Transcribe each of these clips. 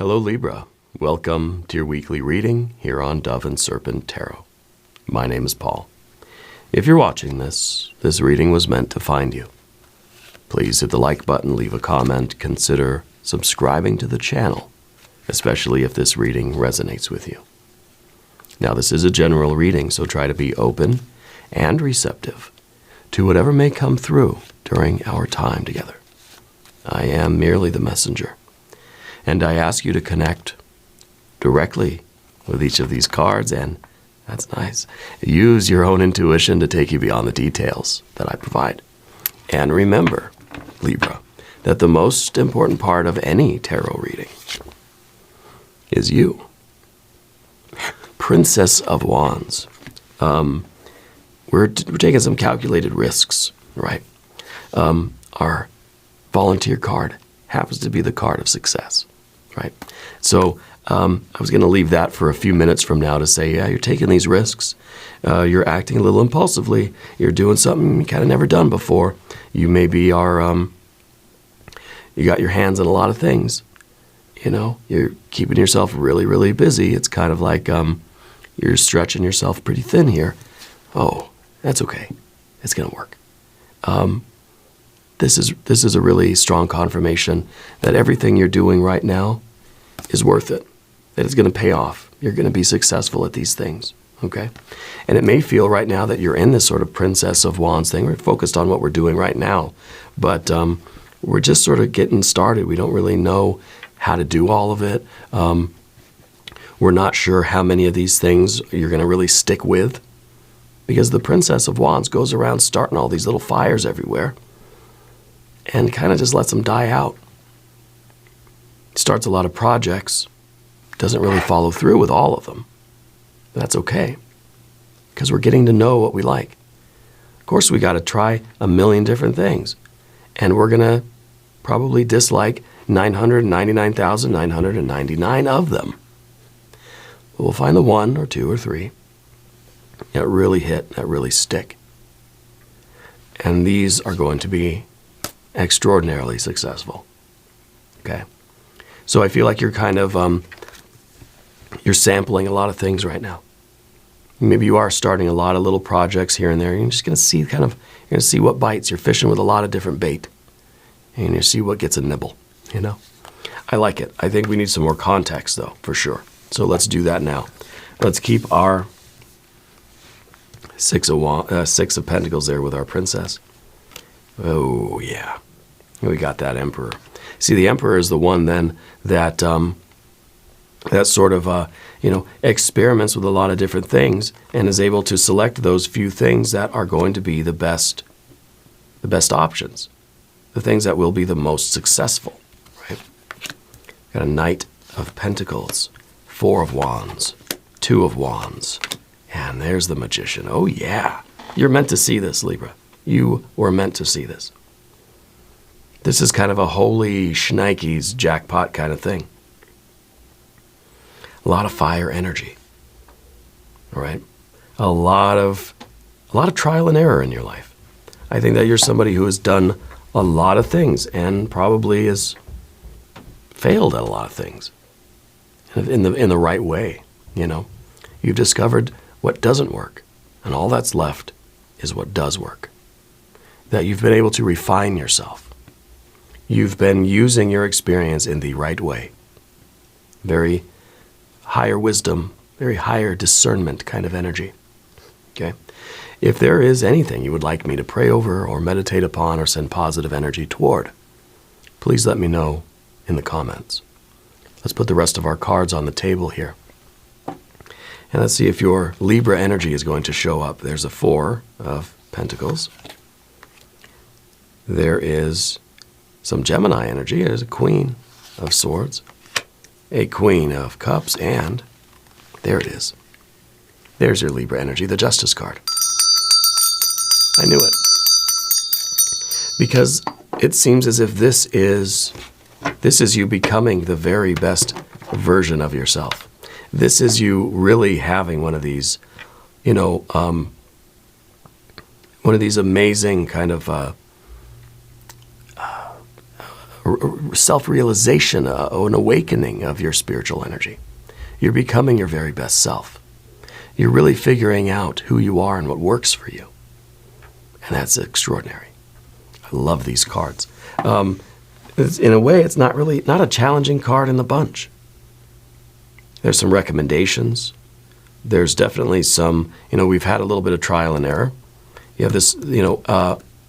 Hello Libra, welcome to your weekly reading here on Dove and Serpent Tarot. My name is Paul. If you're watching this reading was meant to find you. Please hit the like button, leave a comment, consider subscribing to the channel, especially if this reading resonates with you. Now this is a general reading, so try to be open and receptive to whatever may come through during our time together. I am merely the messenger. And I ask you to connect directly with each of these cards, and that's nice. Use your own intuition to take you beyond the details that I provide. And remember, Libra, that the most important part of any tarot reading is you. Princess of Wands. We're taking some calculated risks, right? Our volunteer card happens to be the card of success. Right. So I was going to leave that for a few minutes from now to say, yeah, you're taking these risks. You're acting a little impulsively. You're doing something you kind of never done before. You maybe are, you got your hands on a lot of things. You know, you're keeping yourself really, really busy. It's kind of like you're stretching yourself pretty thin here. Oh, that's okay. It's going to work. This is a really strong confirmation that everything you're doing right now is worth it, that it's going to pay off. You're going to be successful at these things, okay? And it may feel right now that you're in this sort of Princess of Wands thing. We're focused on what we're doing right now, but we're just sort of getting started. We don't really know how to do all of it. We're not sure how many of these things you're going to really stick with, because the Princess of Wands goes around starting all these little fires everywhere and kind of just lets them die out. Starts a lot of projects, doesn't really follow through with all of them. That's okay, because we're getting to know what we like. Of course, we got to try a million different things, and we're going to probably dislike 999,999 of them. But we'll find the one or two or three that really hit, that really stick. And these are going to be extraordinarily successful. Okay, so I feel like you're kind of you're sampling a lot of things right now. Maybe you are starting a lot of little projects here and there. You're just going to see you're going to see what bites. You're fishing with a lot of different bait, and you see what gets a nibble. You know, I like it. I think we need some more context though, for sure. So let's do that now. Let's keep our Six of Pentacles there with our princess. Oh, yeah. We got that Emperor. See, the Emperor is the one then that that sort of, experiments with a lot of different things and is able to select those few things that are going to be the best options, the things that will be the most successful, right? Got a Knight of Pentacles, Four of Wands, Two of Wands, and there's the Magician. Oh, yeah. You're meant to see this, Libra. You were meant to see this. This is kind of a holy shnikes jackpot kind of thing. A lot of fire energy. All right? A lot of trial and error in your life. I think that you're somebody who has done a lot of things and probably has failed at a lot of things in the right way, you know. You've discovered what doesn't work, and all that's left is what does work. That you've been able to refine yourself. You've been using your experience in the right way. Very higher wisdom, very higher discernment kind of energy. Okay? If there is anything you would like me to pray over or meditate upon or send positive energy toward, please let me know in the comments. Let's put the rest of our cards on the table here. And let's see if your Libra energy is going to show up. There's a Four of Pentacles. There is some Gemini energy. There's a Queen of Swords, a Queen of Cups, and there it is. There's your Libra energy, the Justice card. I knew it. Because it seems as if this is you becoming the very best version of yourself. This is you really having one of these, one of these amazing kind of self-realization, an awakening of your spiritual energy. You're becoming your very best self. You're really figuring out who you are and what works for you. And that's extraordinary. I love these cards. In a way, it's not a challenging card in the bunch. There's some recommendations. There's definitely some, we've had a little bit of trial and error. You have this,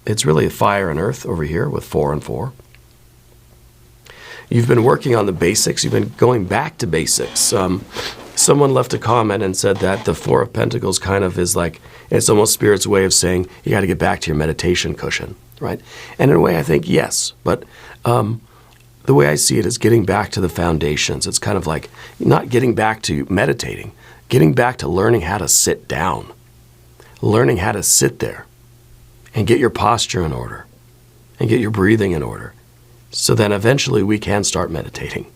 it's really fire and earth over here with 4 and 4. You've been working on the basics. You've been going back to basics. Someone left a comment and said that the 4 of Pentacles kind of is like, it's almost Spirit's way of saying you got to get back to your meditation cushion, right? And in a way, I think yes, but the way I see it is getting back to the foundations. It's kind of like not getting back to meditating, getting back to learning how to sit down, learning how to sit there and get your posture in order and get your breathing in order. So then eventually we can start meditating,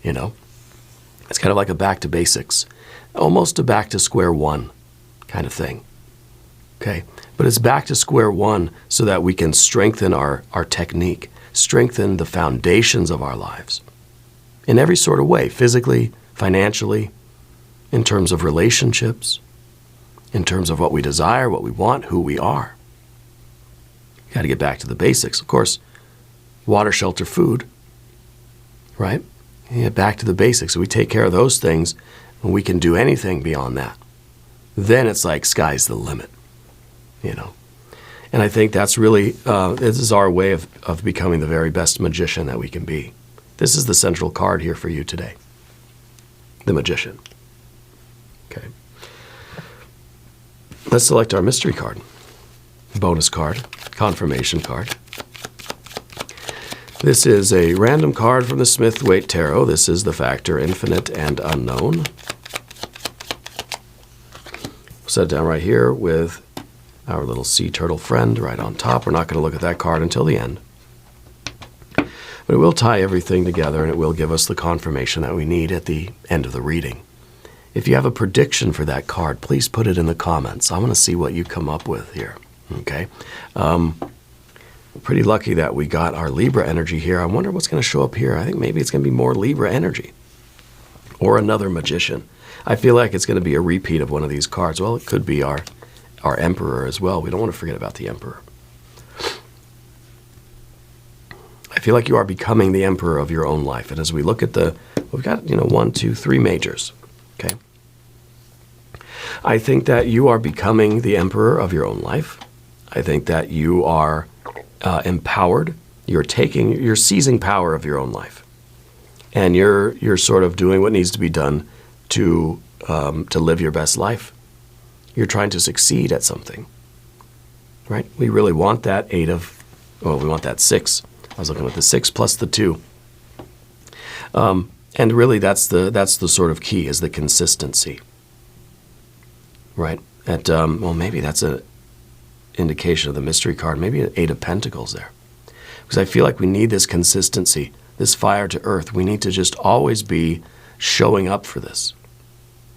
It's kind of like a back to basics, almost a back to square one kind of thing, okay? But it's back to square one so that we can strengthen our technique, strengthen the foundations of our lives in every sort of way, physically, financially, in terms of relationships, in terms of what we desire, what we want, who we are. You got to get back to the basics. Of course, water, shelter, food, right? Yeah, back to the basics. So we take care of those things, and we can do anything beyond that. Then it's like sky's the limit, And I think that's really, this is our way of becoming the very best magician that we can be. This is the central card here for you today, the Magician. Okay. Let's select our mystery card, bonus card, confirmation card. This is a random card from the Smith-Waite Tarot. This is the factor infinite and unknown. Set it down right here with our little sea turtle friend right on top. We're not going to look at that card until the end. But it will tie everything together, and it will give us the confirmation that we need at the end of the reading. If you have a prediction for that card, please put it in the comments. I want to see what you come up with here. Okay? Pretty lucky that we got our Libra energy here. I wonder what's going to show up here. I think maybe it's going to be more Libra energy or another magician. I feel like it's going to be a repeat of one of these cards. Well, it could be our Emperor as well. We don't want to forget about the Emperor. I feel like you are becoming the Emperor of your own life. And as we look at we've got, 1, 2, 3 majors. Okay. I think that you are becoming the Emperor of your own life. I think that you are empowered. You're seizing power of your own life, and you're sort of doing what needs to be done to live your best life. You're trying to succeed at something, right? We really want that we want that 6. I was looking at the 6 plus the 2, and really that's the sort of key is the consistency, right? Maybe that's a indication of the mystery card, maybe an 8 of Pentacles there. Because I feel like we need this consistency, this fire to earth. We need to just always be showing up for this.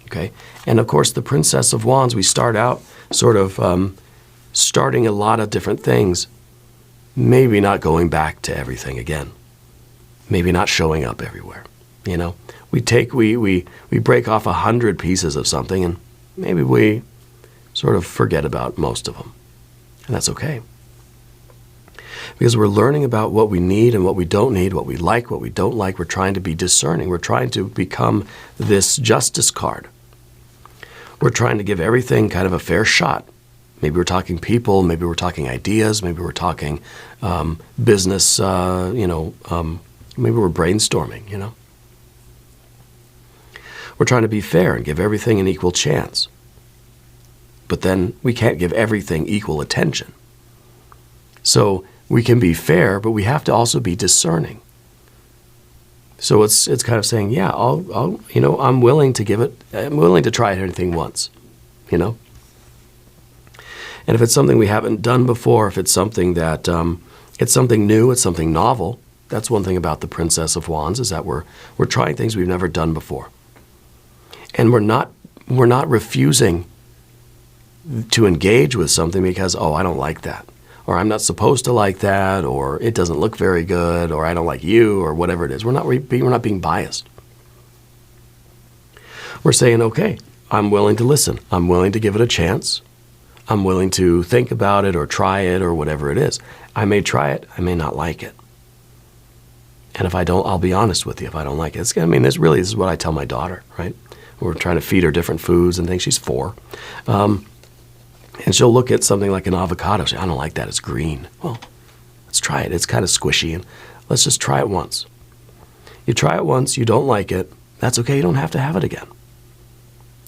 Okay? And of course, the Princess of Wands, we start out sort of starting a lot of different things, maybe not going back to everything again. Maybe not showing up everywhere. We break off 100 pieces of something, and maybe we sort of forget about most of them. And that's okay. Because we're learning about what we need and what we don't need, what we like, what we don't like. We're trying to be discerning. We're trying to become this justice card. We're trying to give everything kind of a fair shot. Maybe we're talking people, maybe we're talking ideas, maybe we're talking business, maybe we're brainstorming, We're trying to be fair and give everything an equal chance. But then we can't give everything equal attention. So we can be fair, but we have to also be discerning. So it's kind of saying, yeah, I'm willing to give it. I'm willing to try anything once, And if it's something we haven't done before, if it's something that it's something new, it's something novel. That's one thing about the Princess of Wands is that we're trying things we've never done before, and we're not refusing to engage with something because, I don't like that. or I'm not supposed to like that, or it doesn't look very good, or I don't like you, or whatever it is. We're not being biased. We're saying, okay, I'm willing to listen. I'm willing to give it a chance. I'm willing to think about it or try it or whatever it is. I may try it. I may not like it. And if I don't, I'll be honest with you if I don't like it. This is what I tell my daughter, right? We're trying to feed her different foods and things. She's 4. And she'll look at something like an avocado. She'll say, I don't like that. It's green. Well, let's try it. It's kind of squishy. And let's just try it once. You try it once. You don't like it. That's okay. You don't have to have it again.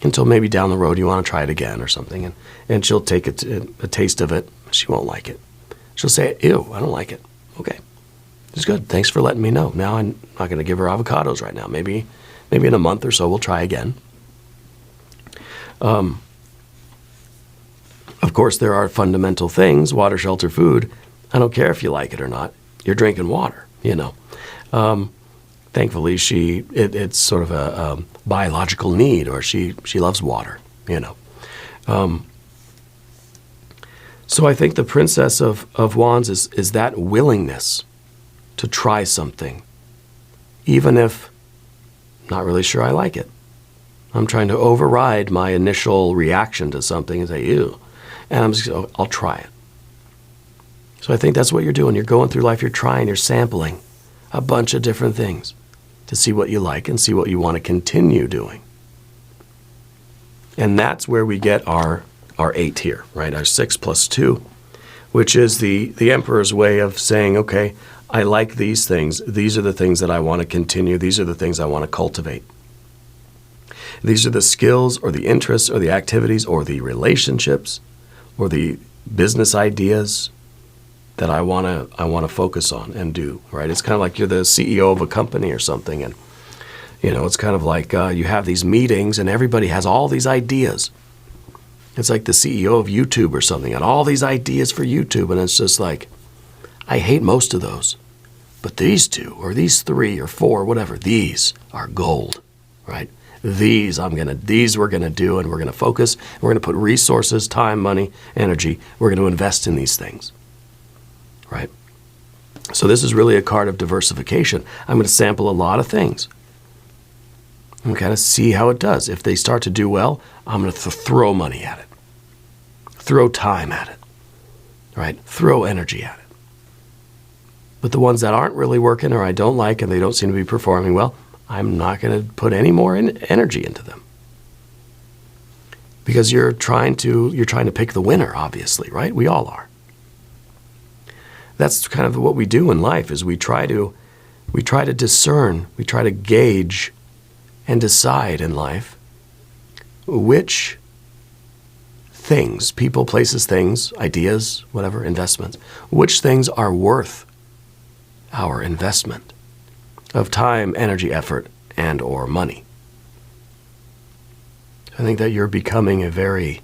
Until maybe down the road you want to try it again or something. And she'll take a taste of it. She won't like it. She'll say, ew, I don't like it. Okay. It's good. Thanks for letting me know. Now I'm not going to give her avocados right now. Maybe in a month or so we'll try again. Of course, there are fundamental things, water, shelter, food. I don't care if you like it or not. You're drinking water, Thankfully, it's sort of a biological need, or she loves water, So I think the Princess of Wands is that willingness to try something, even if I'm not really sure I like it. I'm trying to override my initial reaction to something and say, ew. And I'm just, I'll try it. So I think that's what you're doing. You're going through life, you're trying, you're sampling a bunch of different things to see what you like and see what you want to continue doing. And that's where we get our 8 here, right? Our 6 plus 2, which is the Emperor's way of saying, okay, I like these things. These are the things that I want to continue. These are the things I want to cultivate. These are the skills or the interests or the activities or the relationships or the business ideas that I want to focus on and do, right? It's kind of like you're the CEO of a company or something, and it's kind of like you have these meetings and everybody has all these ideas. It's like the CEO of YouTube or something, and all these ideas for YouTube, and it's just like, I hate most of those, but these 2 or these 3 or 4, whatever, these are gold, right? These we're gonna do, and we're gonna focus. We're gonna put resources, time, money, energy. We're gonna invest in these things. Right? So this is really a card of diversification. I'm going to sample a lot of things and kind of see how it does. If they start to do well, I'm going to throw money at it, throw time at it, right? Throw energy at it. But the ones that aren't really working or I don't like and they don't seem to be performing well, I'm not going to put any more energy into them. Because you're trying to pick the winner, obviously, right? We all are. That's kind of what we do in life, is we try to discern, we try to gauge and decide in life which things, people, places, things, ideas, whatever, investments, which things are worth our investment of time, energy, effort, and or money. I think that you're becoming a very,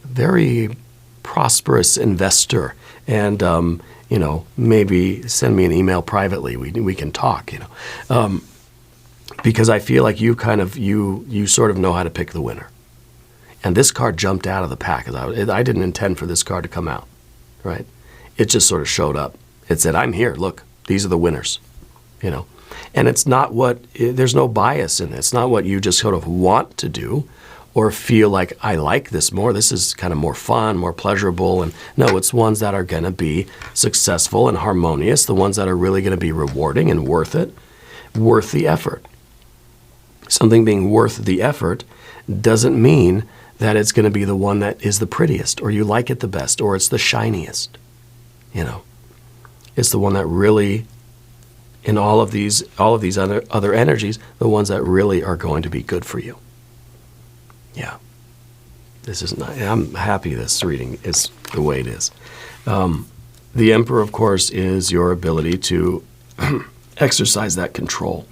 very prosperous investor. And, maybe send me an email privately. We can talk, because I feel like you sort of know how to pick the winner. And this card jumped out of the pack. I didn't intend for this card to come out, right? It just sort of showed up. It said, I'm here. Look, these are the winners, And it's not there's no bias in it. It's not what you just sort of want to do or feel like, I like this more. This is kind of more fun, more pleasurable. And no, it's ones that are going to be successful and harmonious, the ones that are really going to be rewarding and worth it, worth the effort. Something being worth the effort doesn't mean that it's going to be the one that is the prettiest, or you like it the best, or it's the shiniest. It's the one that really, in all of these other energies, the ones that really are going to be good for you. Yeah, this is not. I'm happy this reading is the way it is. The Emperor, of course, is your ability to exercise that control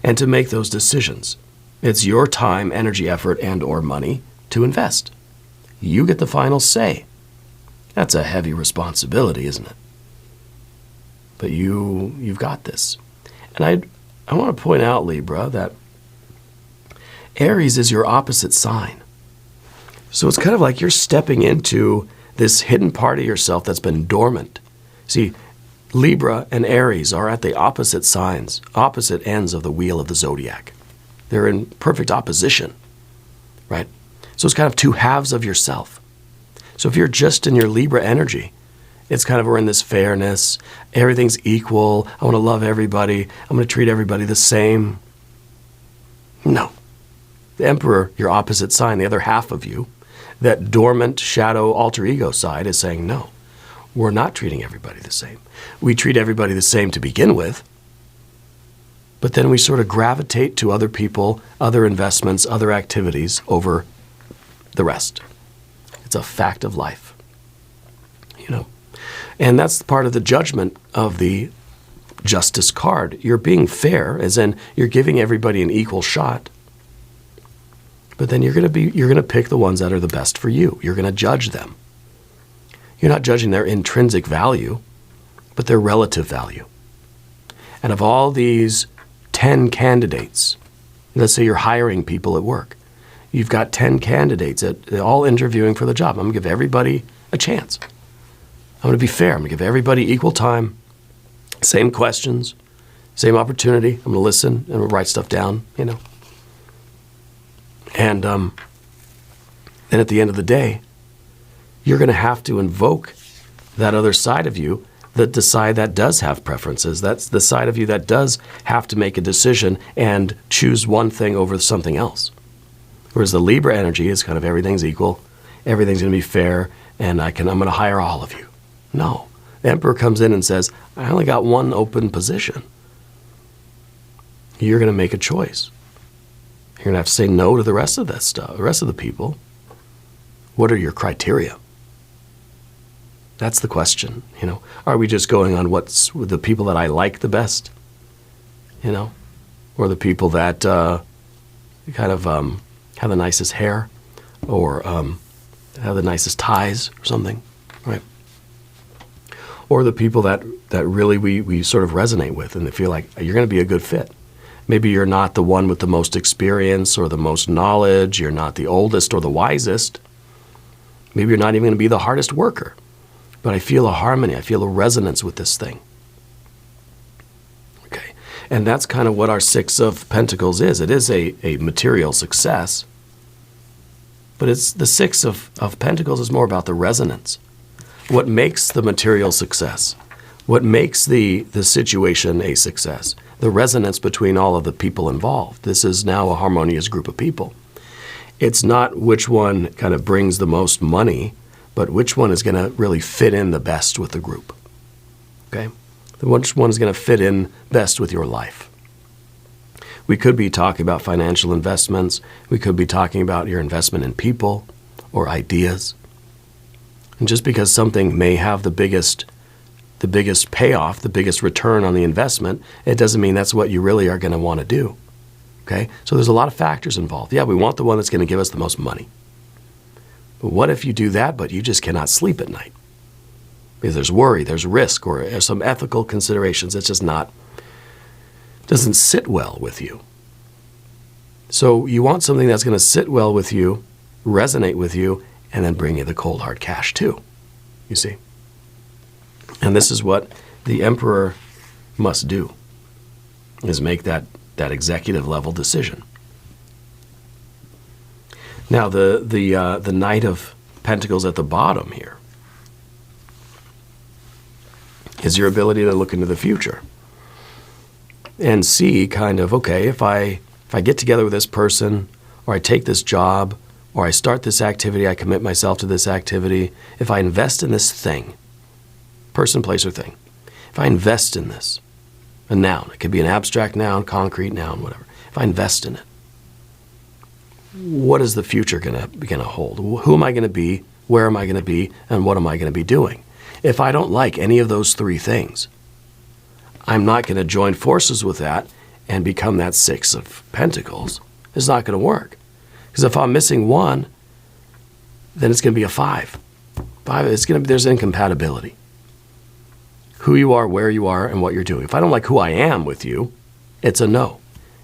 and to make those decisions. It's your time, energy, effort, and or money to invest. You get the final say. That's a heavy responsibility, isn't it? But you've got this. And I want to point out, Libra, that Aries is your opposite sign. So it's kind of like you're stepping into this hidden part of yourself that's been dormant. See, Libra and Aries are at the opposite signs, opposite ends of the wheel of the zodiac. They're in perfect opposition, right? So it's kind of two halves of yourself. So if you're just in your Libra energy, it's kind of, we're in this fairness, everything's equal, I want to love everybody, I'm going to treat everybody the same. No. The Emperor, your opposite sign, the other half of you, that dormant shadow alter ego side is saying, no, we're not treating everybody the same. We treat everybody the same to begin with, but then we sort of gravitate to other people, other investments, other activities over the rest. It's a fact of life, you know. And that's part of the judgment of the Justice card. You're being fair, as in you're giving everybody an equal shot, but then you're going to pick the ones that are the best for you. You're going to judge them. You're not judging their intrinsic value, but their relative value. And of all these 10 candidates, let's say you're hiring people at work, you've got 10 candidates all interviewing for the job. I'm going to give everybody a chance. I'm going to be fair. I'm going to give everybody equal time, same questions, same opportunity. I'm going to listen and write stuff down, you know. And then at the end of the day, you're going to have to invoke that other side of you, the side that does have preferences. That's the side of you that does have to make a decision and choose one thing over something else. Whereas the Libra energy is kind of everything's equal, everything's going to be fair, and I'm going to hire all of you. No. The Emperor comes in and says, I only got one open position. You're going to make a choice. You're going to have to say no to the rest of that stuff, the rest of the people. What are your criteria? That's the question, you know. Are we just going on what's with the people that I like the best, you know, or the people that kind of have the nicest hair, or have the nicest ties or something, right? Or the people that really we sort of resonate with and they feel like you're going to be a good fit. Maybe you're not the one with the most experience or the most knowledge. You're not the oldest or the wisest. Maybe you're not even going to be the hardest worker. But I feel a harmony. I feel a resonance with this thing. Okay. And that's kind of what our Six of Pentacles is. It is a material success. But it's the Six of Pentacles is more about the resonance. What makes the material success? What makes the situation a success? The resonance between all of the people involved. This is now a harmonious group of people. It's not which one kind of brings the most money, but which one is going to really fit in the best with the group. Okay? Which one is going to fit in best with your life? We could be talking about financial investments. We could be talking about your investment in people or ideas. And just because something may have the biggest payoff, the biggest return on the investment, it doesn't mean that's what you really are going to want to do. Okay? So there's a lot of factors involved. Yeah, we want the one that's going to give us the most money. But what if you do that, but you just cannot sleep at night? Because there's worry, there's risk, or there's some ethical considerations. It's just doesn't sit well with you. So you want something that's going to sit well with you, resonate with you, and then bring you the cold hard cash too, you see? And this is what the Emperor must do, is make that executive level decision. Now the Knight of Pentacles at the bottom here is your ability to look into the future and see kind of, okay, if I get together with this person, or I take this job, or I start this activity, I commit myself to this activity, if I invest in this thing, person, place, or thing, if I invest in this, a noun, it could be an abstract noun, concrete noun, whatever, if I invest in it, what is the future going to hold? Who am I going to be? Where am I going to be? And what am I going to be doing? If I don't like any of those three things, I'm not going to join forces with that and become that Six of Pentacles. It's not going to work. Because if I'm missing one, then it's going to be a five. There's incompatibility. Who you are, where you are, and what you're doing. If I don't like who I am with you, it's a no.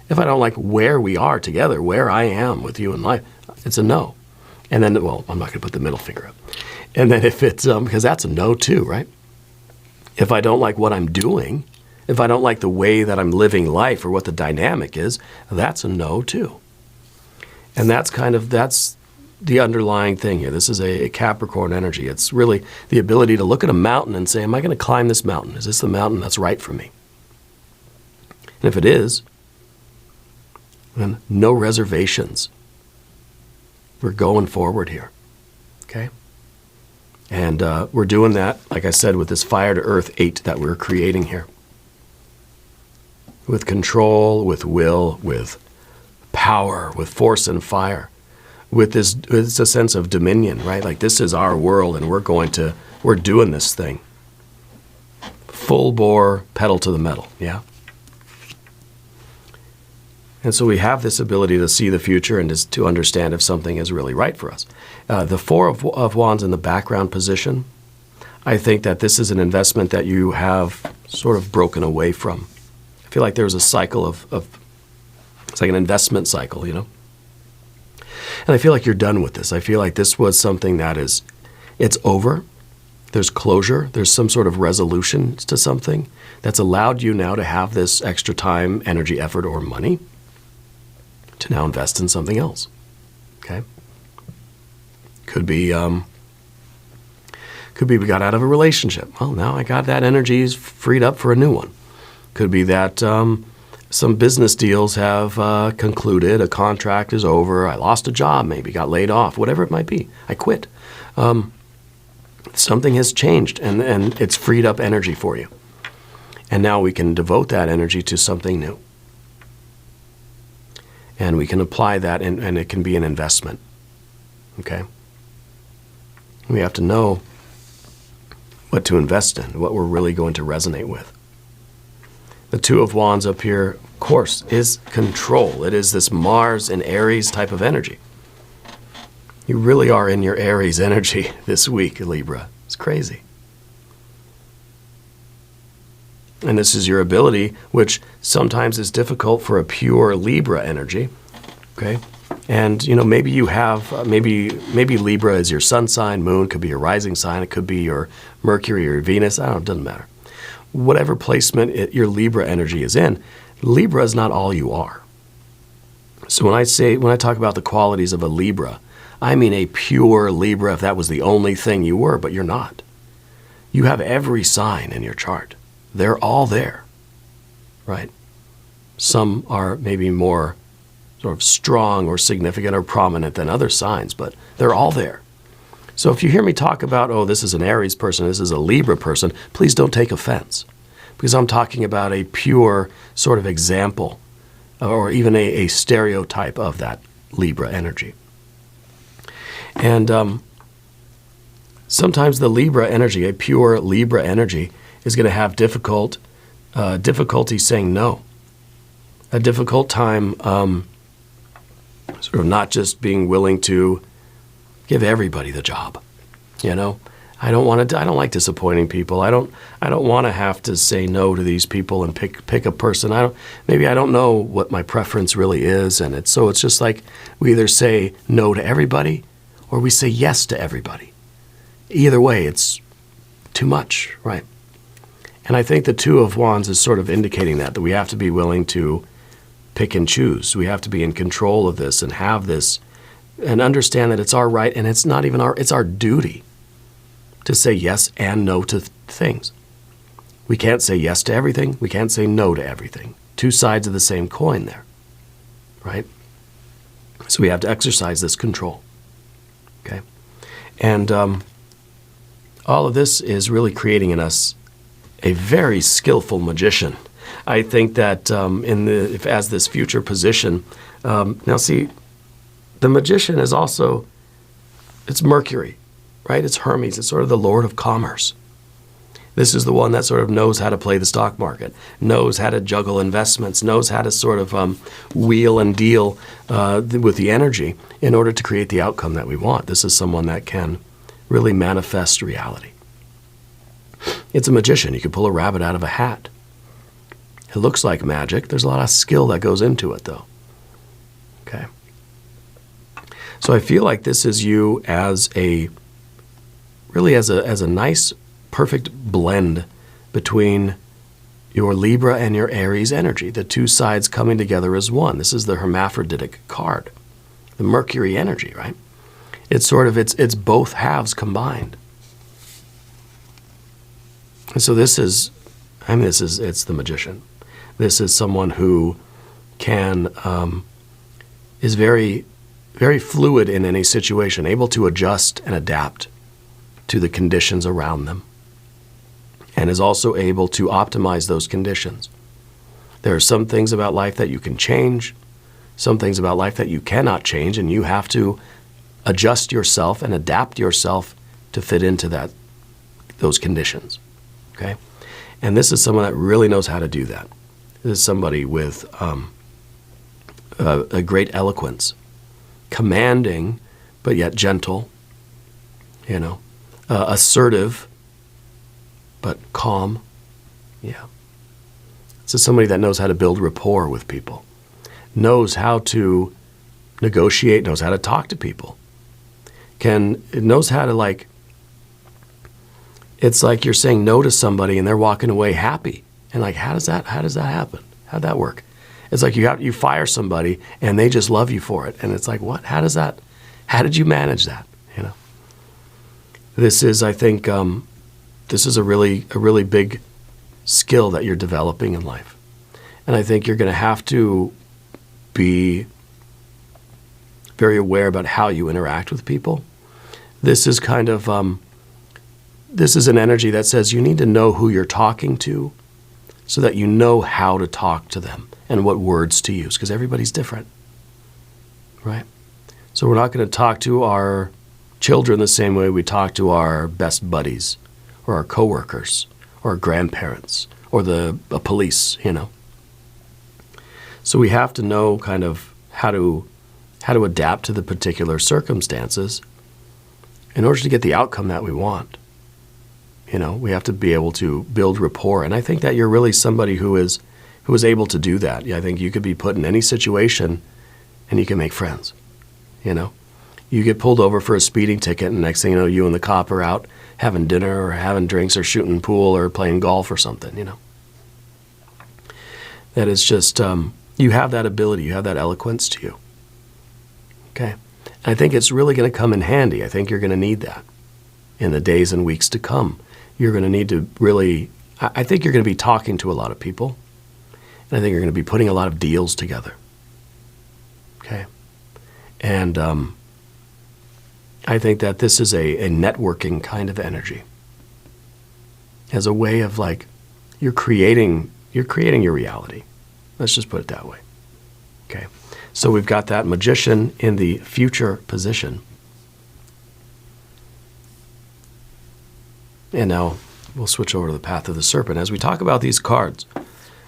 If I don't like where we are together, where I am with you in life, it's a no. And then, well, I'm not going to put the middle finger up. And then if it's, because that's a no too, right? If I don't like what I'm doing, if I don't like the way that I'm living life or what the dynamic is, that's a no too. And that's the underlying thing here. This is a Capricorn energy. It's really the ability to look at a mountain and say, am I going to climb this mountain? Is this the mountain that's right for me? And if it is, then no reservations. We're going forward here, okay? And we're doing that, like I said, with this fire to earth 8 that we're creating here. With control, with will, with power, with force and fire. With it's a sense of dominion, right? Like this is our world and we're doing this thing. Full bore, pedal to the metal, yeah? And so we have this ability to see the future and to understand if something is really right for us. The Four of Wands in the background position, I think that this is an investment that you have sort of broken away from. I feel like there's a cycle of it's like an investment cycle, you know? And I feel like you're done with this. I feel like this was something that it's over. There's closure. There's some sort of resolution to something that's allowed you now to have this extra time, energy, effort, or money to now invest in something else, okay? Could be we got out of a relationship. Well, now I got that energy freed up for a new one. Could be that some business deals have concluded, a contract is over, I lost a job, maybe got laid off, whatever it might be. I quit. Something has changed, and it's freed up energy for you. And now we can devote that energy to something new. And we can apply that, and it can be an investment, okay? We have to know what to invest in, what we're really going to resonate with. The Two of Wands up here, of course, is control. It is this Mars and Aries type of energy. You really are in your Aries energy this week, Libra. It's crazy. And this is your ability, which sometimes is difficult for a pure Libra energy, okay? And, you know, maybe you have, maybe Libra is your sun sign, moon could be your rising sign, it could be your Mercury or Venus, I don't know, it doesn't matter. Whatever placement your Libra energy is in, Libra is not all you are. So when I talk about the qualities of a Libra, I mean a pure Libra if that was the only thing you were, but you're not. You have every sign in your chart. They're all there, right? Some are maybe more sort of strong or significant or prominent than other signs, but they're all there. So if you hear me talk about, oh, this is an Aries person, this is a Libra person, please don't take offense, because I'm talking about a pure sort of example or even a stereotype of that Libra energy. And sometimes the Libra energy, a pure Libra energy, is going to have difficulty saying no. A difficult time sort of not just being willing to give everybody the job. You know, I don't like disappointing people. I don't want to have to say no to these people and pick a person. Maybe I don't know what my preference really is, and it's just like we either say no to everybody or we say yes to everybody. Either way, it's too much, right? And I think the Two of Wands is sort of indicating that we have to be willing to pick and choose. We have to be in control of this and have this and understand that it's our right and it's not even it's our duty to say yes and no to things. We can't say yes to everything. We can't say no to everything. Two sides of the same coin there, right? So we have to exercise this control, okay? And all of this is really creating in us a very skillful magician. I think that as this future position, now see, the magician is also, it's Mercury, right? It's Hermes. It's sort of the Lord of Commerce. This is the one that sort of knows how to play the stock market, knows how to juggle investments, knows how to sort of wheel and deal with the energy in order to create the outcome that we want. This is someone that can really manifest reality. It's a magician. You can pull a rabbit out of a hat. It looks like magic. There's a lot of skill that goes into it, though. Okay. So I feel like this is you as a really as a nice, perfect blend between your Libra and your Aries energy, the two sides coming together as one. This is the hermaphroditic card, the Mercury energy, right? It's sort of, it's both halves combined. And so this is, it's the magician. This is someone who can, is very, very fluid in any situation, able to adjust and adapt to the conditions around them, and is also able to optimize those conditions. There are some things about life that you can change, some things about life that you cannot change, and you have to adjust yourself and adapt yourself to fit into those conditions, okay? And this is someone that really knows how to do that. This is somebody with a great eloquence, commanding, but yet gentle, assertive, but calm. Yeah. This is somebody that knows how to build rapport with people, knows how to negotiate, knows how to talk to people, knows how to it's like you're saying no to somebody and they're walking away happy. And how does that happen? How'd that work? It's like you fire somebody and they just love you for it. And it's like, what? How did you manage that? This is, I think, this is a really big skill that you're developing in life. And I think you're going to have to be very aware about how you interact with people. This is kind of, this is an energy that says you need to know who you're talking to so that you know how to talk to them and what words to use, because everybody's different, right? So we're not going to talk to our children the same way we talk to our best buddies or our coworkers or our grandparents or the police, So we have to know kind of how to adapt to the particular circumstances in order to get the outcome that we want. We have to be able to build rapport. And I think that you're really somebody who is able to do that. I think you could be put in any situation and you can make friends. You get pulled over for a speeding ticket and next thing you know, you and the cop are out having dinner or having drinks or shooting pool or playing golf or something, That is just, you have that ability, you have that eloquence to you. Okay? And I think it's really going to come in handy. I think you're going to need that in the days and weeks to come. You're going to need to really, I think you're going to be talking to a lot of people. And I think you're going to be putting a lot of deals together. Okay? And I think that this is a networking kind of energy. As a way of you're creating your reality. Let's just put it that way. Okay? So we've got that magician in the future position. And now we'll switch over to the path of the serpent. As we talk about these cards,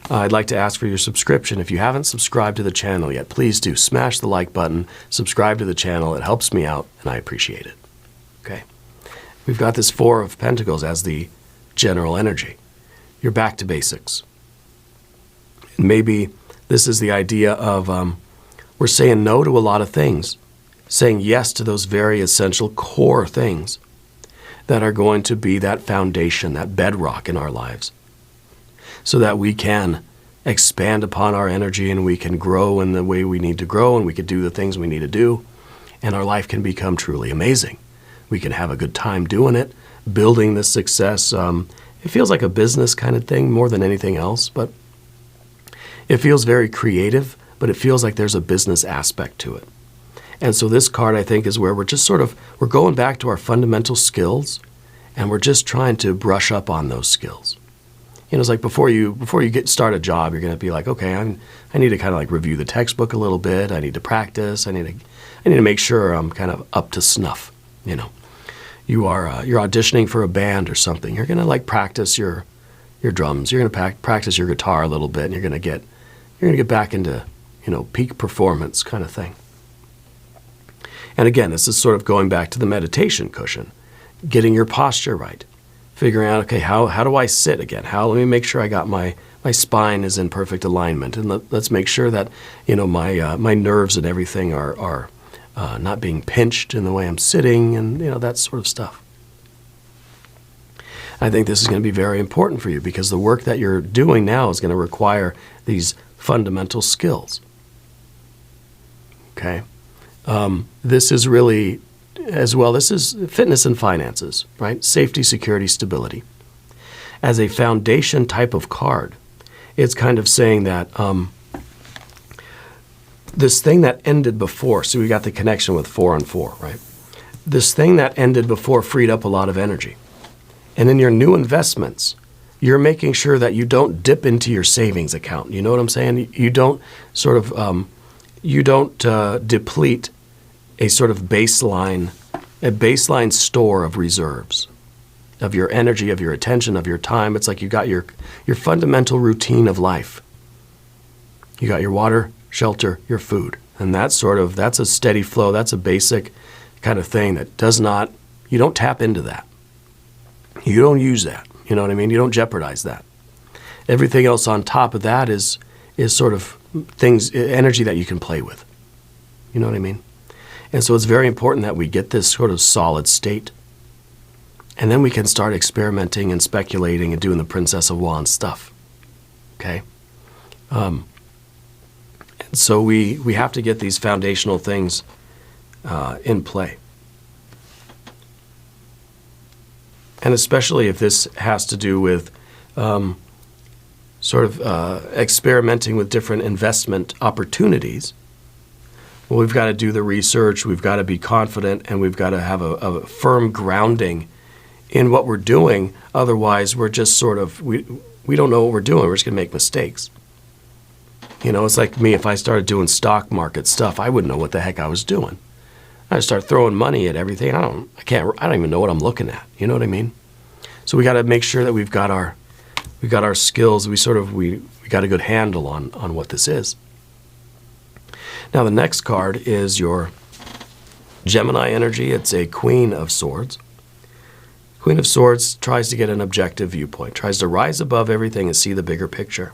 I'd like to ask for your subscription. If you haven't subscribed to the channel yet, please do. Smash the like button, subscribe to the channel. It helps me out, and I appreciate it. Okay. We've got this Four of Pentacles as the general energy. You're back to basics. Maybe this is the idea of we're saying no to a lot of things, saying yes to those very essential core things that are going to be that foundation, that bedrock in our lives, so that we can expand upon our energy and we can grow in the way we need to grow and we can do the things we need to do, and our life can become truly amazing. We can have a good time doing it, building this success. It feels like a business kind of thing more than anything else, but it feels very creative, but it feels like there's a business aspect to it. And so this card, I think, is where we're just we're going back to our fundamental skills, and we're just trying to brush up on those skills. It's like before you start a job, you're going to be like, okay, I need to kind of review the textbook a little bit. I need to practice. I need to make sure I'm kind of up to snuff. You're auditioning for a band or something. You're going to practice your drums. You're going to practice your guitar a little bit, and you're going to get back into peak performance kind of thing. And again, this is sort of going back to the meditation cushion, getting your posture right, figuring out, okay, how do I sit again? Let me make sure I got my spine is in perfect alignment, and let's make sure that my nerves and everything are not being pinched in the way I'm sitting, and that sort of stuff. I think this is going to be very important for you because the work that you're doing now is going to require these fundamental skills. Okay? This is really, as well, this is fitness and finances, right? Safety, security, stability. As a foundation type of card, it's kind of saying that this thing that ended before, so we got the connection with 4 and 4, right? This thing that ended before freed up a lot of energy. And in your new investments, you're making sure that you don't dip into your savings account. You know what I'm saying? You don't sort of, deplete a sort of baseline store of reserves, of your energy, of your attention, of your time. It's like you got your fundamental routine of life. You got your water, shelter, your food. And that's a steady flow. That's a basic kind of thing that you don't tap into that. You don't use that. You know what I mean? You don't jeopardize that. Everything else on top of that is sort of energy that you can play with. You know what I mean? And so it's very important that we get this sort of solid state. And then we can start experimenting and speculating and doing the Princess of Wands stuff. Okay? And so we have to get these foundational things in play. And especially if this has to do with experimenting with different investment opportunities, well, we've got to do the research, we've got to be confident, and we've got to have a firm grounding in what we're doing. Otherwise, we're just sort of, we don't know what we're doing. We're just going to make mistakes. You know, it's like me, if I started doing stock market stuff, I wouldn't know what the heck I was doing. I start throwing money at everything. I don't even know what I'm looking at. You know what I mean? So we got to make sure that we've got our skills. We got a good handle on what this is. Now the next card is your Gemini energy. It's a Queen of Swords. Queen of Swords tries to get an objective viewpoint, tries to rise above everything and see the bigger picture.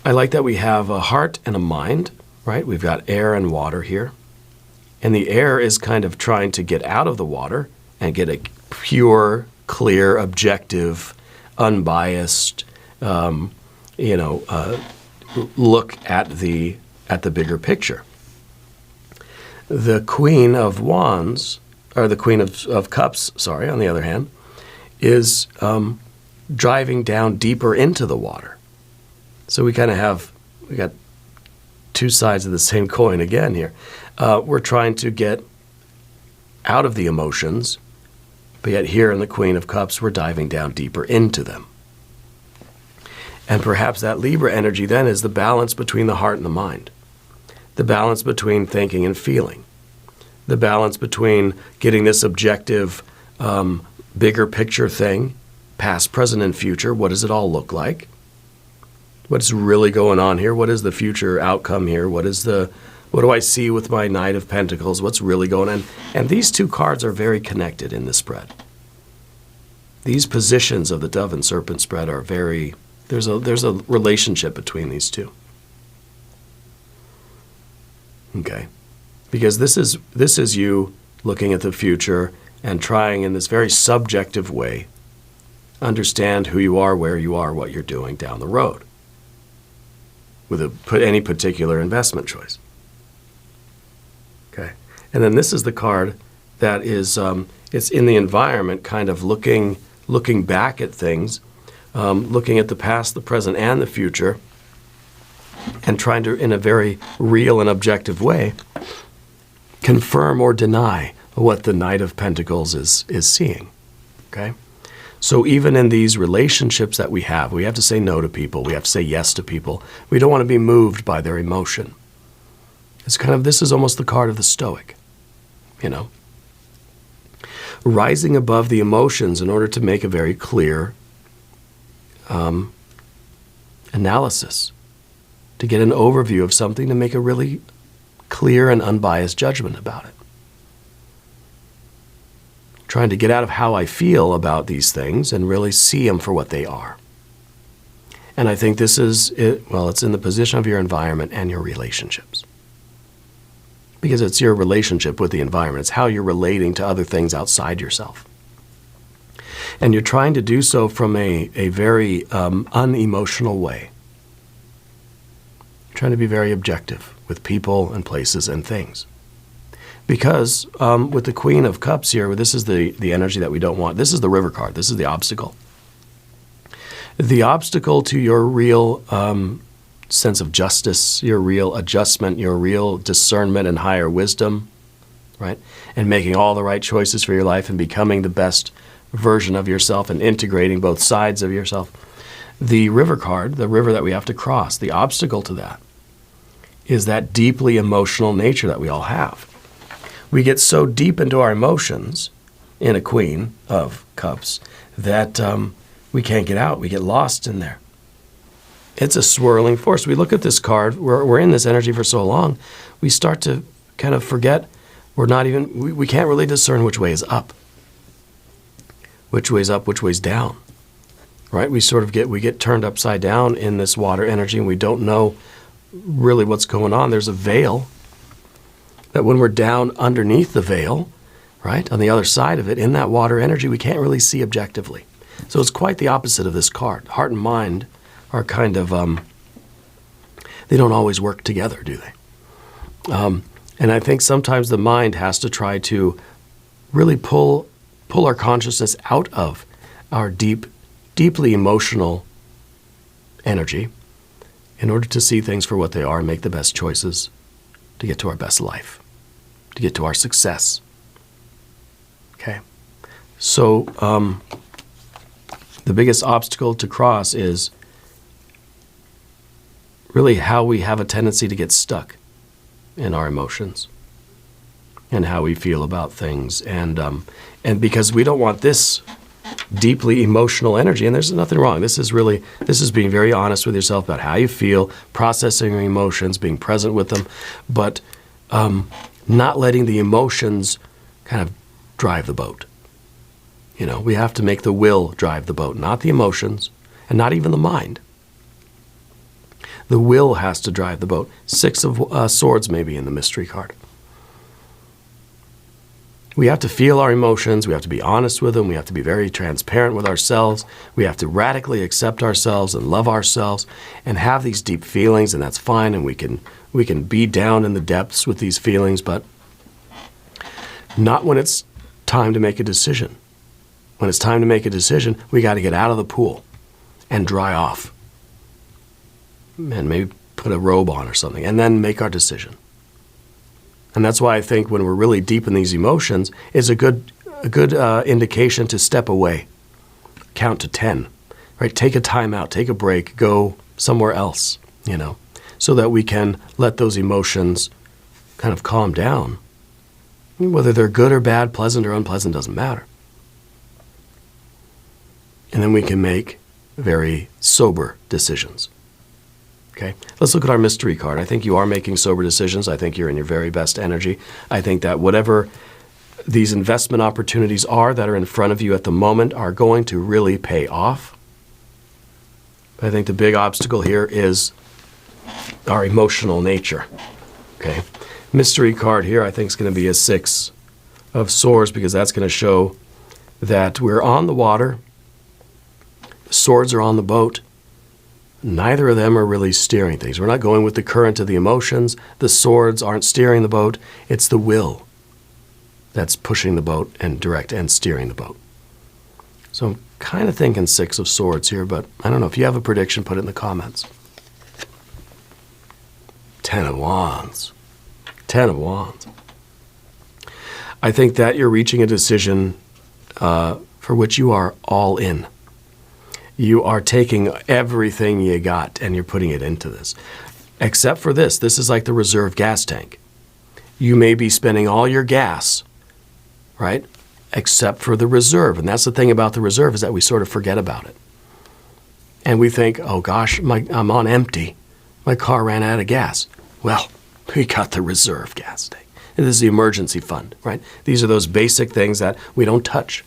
I like that we have a heart and a mind, right? We've got air and water here. And the air is kind of trying to get out of the water and get a pure, clear, objective, unbiased, look at the bigger picture. The Queen of Wands, or the Queen of Cups, sorry, on the other hand, is driving down deeper into the water. So we got two sides of the same coin again here. We're trying to get out of the emotions, but yet here in the Queen of Cups, we're diving down deeper into them. And perhaps that Libra energy then is the balance between the heart and the mind, the balance between thinking and feeling, the balance between getting this objective, bigger picture thing, past, present, and future. What does it all look like? What's really going on here? What is the future outcome here? What do I see with my Knight of Pentacles? What's really going on? And these two cards are very connected in the spread. These positions of the Dove and Serpent spread are very, there's a relationship between these two. Okay. Because this is you looking at the future and trying in this very subjective way understand who you are, where you are, what you're doing down the road with any particular investment choice. Okay. And then this is the card that is, it's in the environment, kind of looking back at things, looking at the past, the present, and the future, and trying to, in a very real and objective way, confirm or deny what the Knight of Pentacles is seeing. Okay? So even in these relationships that we have to say no to people, we have to say yes to people. We don't want to be moved by their emotion. It's kind of, this is almost the card of the Stoic, you know. Rising above the emotions in order to make a very clear analysis, to get an overview of something, to make a really clear and unbiased judgment about it. Trying to get out of how I feel about these things and really see them for what they are. And I think this is, it's in the position of your environment and your relationships. Because it's your relationship with the environment. It's how you're relating to other things outside yourself. And you're trying to do so from a very unemotional way. You're trying to be very objective with people and places and things. Because with the Queen of Cups here, this is the energy that we don't want. This is the River card. This is the obstacle. The obstacle to your real sense of justice, your real adjustment, your real discernment and higher wisdom, right? And making all the right choices for your life and becoming the best version of yourself and integrating both sides of yourself. The River card, the river that we have to cross, the obstacle to that is that deeply emotional nature that we all have. We get so deep into our emotions in a Queen of Cups that we can't get out. We get lost in there. It's a swirling force. We look at this card, we're in this energy for so long, we start to kind of forget, we can't really discern which way is up. Which way's up, which way's down, right? We get turned upside down in this water energy and we don't know really what's going on. There's a veil that when we're down underneath the veil, right, on the other side of it, in that water energy, we can't really see objectively. So it's quite the opposite of this card. Heart and mind are kind of, they don't always work together, do they? And I think sometimes the mind has to try to really pull our consciousness out of our deeply emotional energy in order to see things for what they are and make the best choices to get to our best life, to get to our success. Okay? So the biggest obstacle to cross is really how we have a tendency to get stuck in our emotions and how we feel about things. And because we don't want this deeply emotional energy, and there's nothing wrong. This is being very honest with yourself about how you feel, processing your emotions, being present with them, but not letting the emotions kind of drive the boat. You know, we have to make the will drive the boat, not the emotions, and not even the mind. The will has to drive the boat. 6 of Swords maybe in the mystery card. We have to feel our emotions. We have to be honest with them. We have to be very transparent with ourselves. We have to radically accept ourselves and love ourselves and have these deep feelings, and that's fine. And we can be down in the depths with these feelings, but not when it's time to make a decision. When it's time to make a decision, we got to get out of the pool and dry off. And maybe put a robe on or something, and then make our decision. And that's why I think when we're really deep in these emotions, it's a good indication to step away, count to 10, right? Take a time out, take a break, go somewhere else, you know, so that we can let those emotions kind of calm down. Whether they're good or bad, pleasant or unpleasant, doesn't matter. And then we can make very sober decisions. Okay, let's look at our mystery card. I think you are making sober decisions. I think you're in your very best energy. I think that whatever these investment opportunities are that are in front of you at the moment are going to really pay off. I think the big obstacle here is our emotional nature. Okay, mystery card here I think is going to be a 6 of Swords because that's going to show that we're on the water. Swords are on the boat. Neither of them are really steering things. We're not going with the current of the emotions. The swords aren't steering the boat. It's the will that's pushing the boat and steering the boat. So I'm kind of thinking 6 of Swords here, but I don't know. If you have a prediction, put it in the comments. 10 of Wands. 10 of Wands. I think that you're reaching a decision for which you are all in. You are taking everything you got and you're putting it into this. Except for this. This is like the reserve gas tank. You may be spending all your gas, right? Except for the reserve. And that's the thing about the reserve is that we sort of forget about it. And we think, oh gosh, I'm on empty. My car ran out of gas. Well, we got the reserve gas tank. And this is the emergency fund, right? These are those basic things that we don't touch.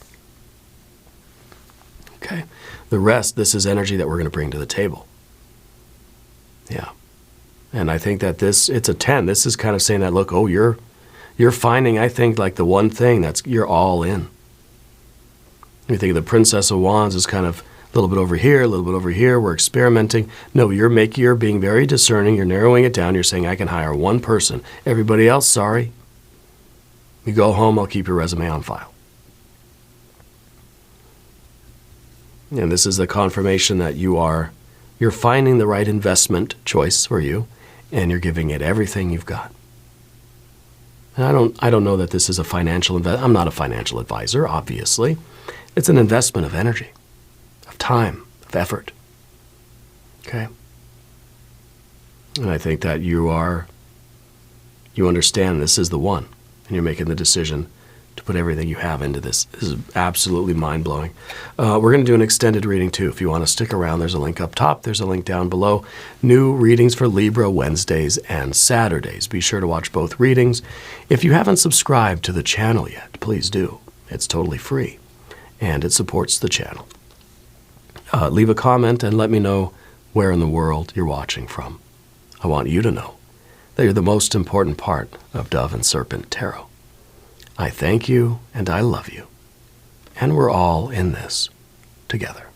Okay. The rest, this is energy that we're going to bring to the table. Yeah. And I think that it's a 10. This is kind of saying that, look, oh, you're finding, I think, like the one thing you're all in. You think of the Princess of Wands as kind of a little bit over here, a little bit over here. We're experimenting. No, you're being very discerning. You're narrowing it down. You're saying, I can hire one person. Everybody else, sorry. You go home, I'll keep your resume on file. And this is the confirmation that you're finding the right investment choice for you, and you're giving it everything you've got. And I don't know that this is a financial investment. I'm not a financial advisor, obviously. It's an investment of energy, of time, of effort. Okay? And I think that you understand this is the one, and you're making the decision to put everything you have into this. This is absolutely mind-blowing. We're going to do an extended reading, too. If you want to stick around, there's a link up top. There's a link down below. New readings for Libra Wednesdays and Saturdays. Be sure to watch both readings. If you haven't subscribed to the channel yet, please do. It's totally free, and it supports the channel. Leave a comment and let me know where in the world you're watching from. I want you to know that you're the most important part of Dove and Serpent Tarot. I thank you and I love you, and we're all in this together.